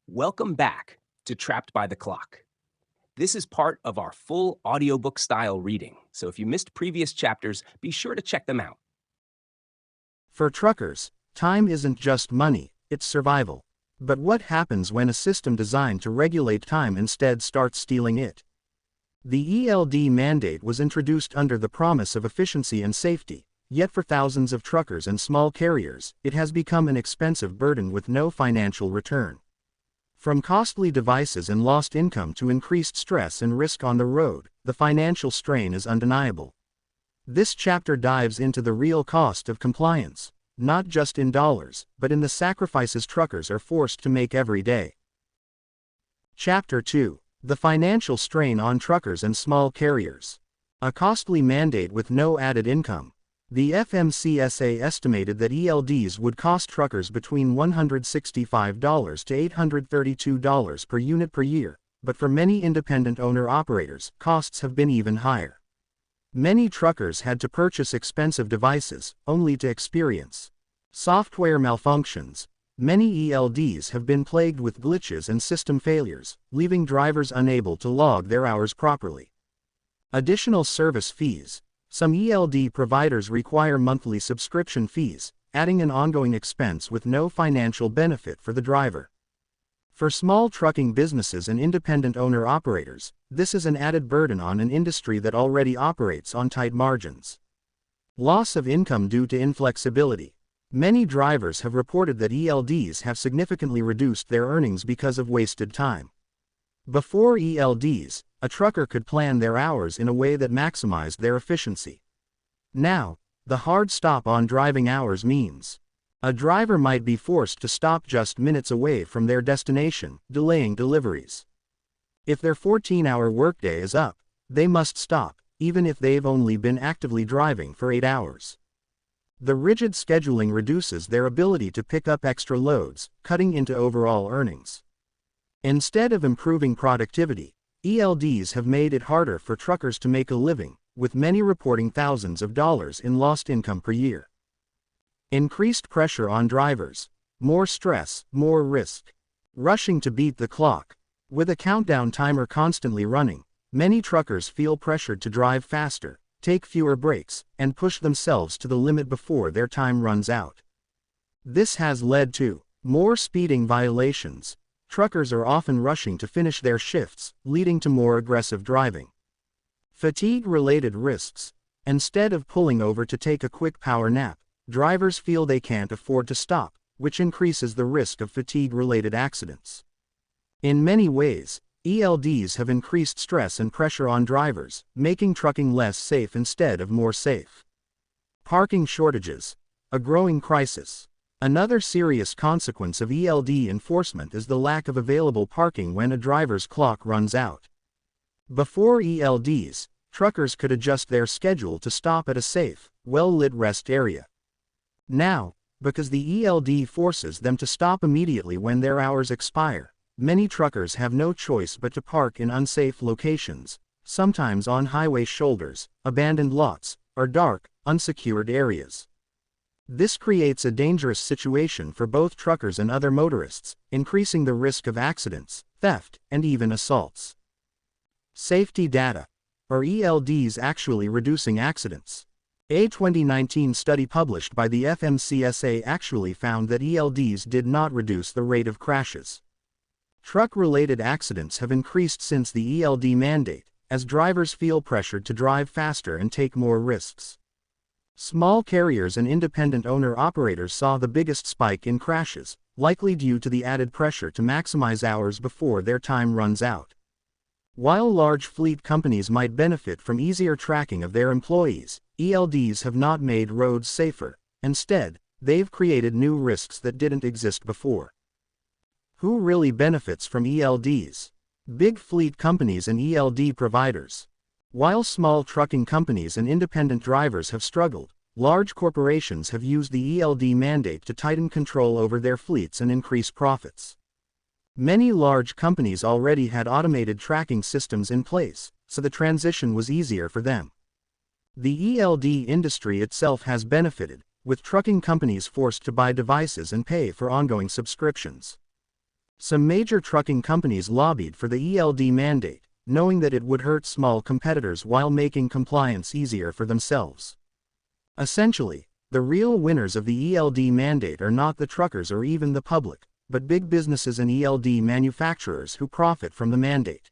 Welcome back to Trapped by the Clock. This is part of our full audiobook style reading, so if you missed previous chapters, be sure to check them out. For truckers, time isn't just money, it's survival. But what happens when a system designed to regulate time instead starts stealing it? The E.L.D. mandate was introduced under the promise of efficiency and safety, yet for thousands of truckers and small carriers, it has become an expensive burden with no financial return. From costly devices and lost income to increased stress and risk on the road, the financial strain is undeniable. This chapter dives into the real cost of compliance, not just in dollars, but in the sacrifices truckers are forced to make every day. Chapter 2: The Financial Strain on Truckers and Small Carriers. A costly mandate with no added income. The FMCSA estimated that E.L.Ds would cost truckers between $165 to $832 per unit per year, but for many independent owner-operators, costs have been even higher. Many truckers had to purchase expensive devices, only to experience software malfunctions. Many E.L.Ds have been plagued with glitches and system failures, leaving drivers unable to log their hours properly. Additional service fees. Some E.L.D. providers require monthly subscription fees, adding an ongoing expense with no financial benefit for the driver. For small trucking businesses and independent owner-operators, this is an added burden on an industry that already operates on tight margins. Loss of income due to inflexibility. Many drivers have reported that E.L.Ds have significantly reduced their earnings because of wasted time. Before E.L.Ds, a trucker could plan their hours in a way that maximized their efficiency. Now, the hard stop on driving hours means a driver might be forced to stop just minutes away from their destination, delaying deliveries. If their 14-hour workday is up, they must stop, even if they've only been actively driving for 8 hours. The rigid scheduling reduces their ability to pick up extra loads, cutting into overall earnings. Instead of improving productivity, E.L.Ds have made it harder for truckers to make a living, with many reporting thousands of dollars in lost income per year. Increased pressure on drivers. More stress, more risk. Rushing to beat the clock. With a countdown timer constantly running, many truckers feel pressured to drive faster, take fewer breaks, and push themselves to the limit before their time runs out. This has led to more speeding violations. Truckers are often rushing to finish their shifts, leading to more aggressive driving. Fatigue-related risks. Instead of pulling over to take a quick power nap, drivers feel they can't afford to stop, which increases the risk of fatigue-related accidents. In many ways, E.L.Ds have increased stress and pressure on drivers, making trucking less safe instead of more safe. Parking shortages. A growing crisis. Another serious consequence of E.L.D. enforcement is the lack of available parking when a driver's clock runs out. Before E.L.Ds, truckers could adjust their schedule to stop at a safe, well-lit rest area. Now, because the E.L.D. forces them to stop immediately when their hours expire, many truckers have no choice but to park in unsafe locations, sometimes on highway shoulders, abandoned lots, or dark, unsecured areas. This creates a dangerous situation for both truckers and other motorists, increasing the risk of accidents, theft, and even assaults. Safety data. Are E.L.Ds actually reducing accidents? A 2019 study published by the FMCSA actually found that E.L.Ds did not reduce the rate of crashes. Truck-related accidents have increased since the E.L.D. mandate, as drivers feel pressured to drive faster and take more risks. Small carriers and independent owner-operators saw the biggest spike in crashes, likely due to the added pressure to maximize hours before their time runs out. While large fleet companies might benefit from easier tracking of their employees, E.L.Ds have not made roads safer. Instead, they've created new risks that didn't exist before. Who really benefits from E.L.Ds? Big fleet companies and E.L.D. providers. While small trucking companies and independent drivers have struggled, large corporations have used the E.L.D. mandate to tighten control over their fleets and increase profits. Many large companies already had automated tracking systems in place, so the transition was easier for them. The E.L.D. industry itself has benefited, with trucking companies forced to buy devices and pay for ongoing subscriptions. Some major trucking companies lobbied for the E.L.D. mandate, knowing that it would hurt small competitors while making compliance easier for themselves. Essentially, the real winners of the E.L.D. mandate are not the truckers or even the public, but big businesses and E.L.D. manufacturers who profit from the mandate.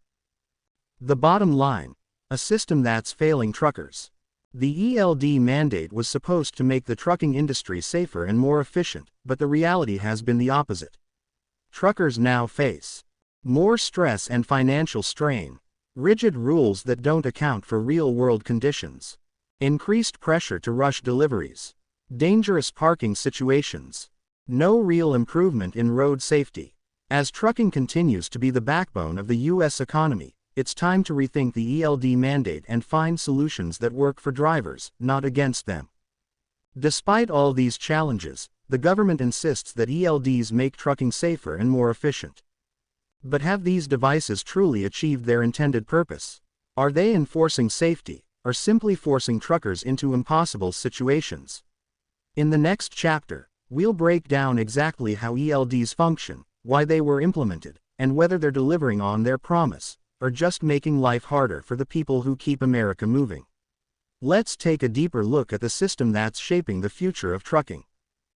The bottom line: a system that's failing truckers. The E.L.D. mandate was supposed to make the trucking industry safer and more efficient, but the reality has been the opposite. Truckers now face more stress and financial strain, rigid rules that don't account for real-world conditions, increased pressure to rush deliveries, dangerous parking situations, no real improvement in road safety. As trucking continues to be the backbone of the U.S. economy, it's time to rethink the E.L.D. mandate and find solutions that work for drivers, not against them. Despite all these challenges, the government insists that E.L.Ds make trucking safer and more efficient. But have these devices truly achieved their intended purpose? Are they enforcing safety, or simply forcing truckers into impossible situations? In the next chapter, we'll break down exactly how E.L.Ds function, why they were implemented, and whether they're delivering on their promise, or just making life harder for the people who keep America moving. Let's take a deeper look at the system that's shaping the future of trucking.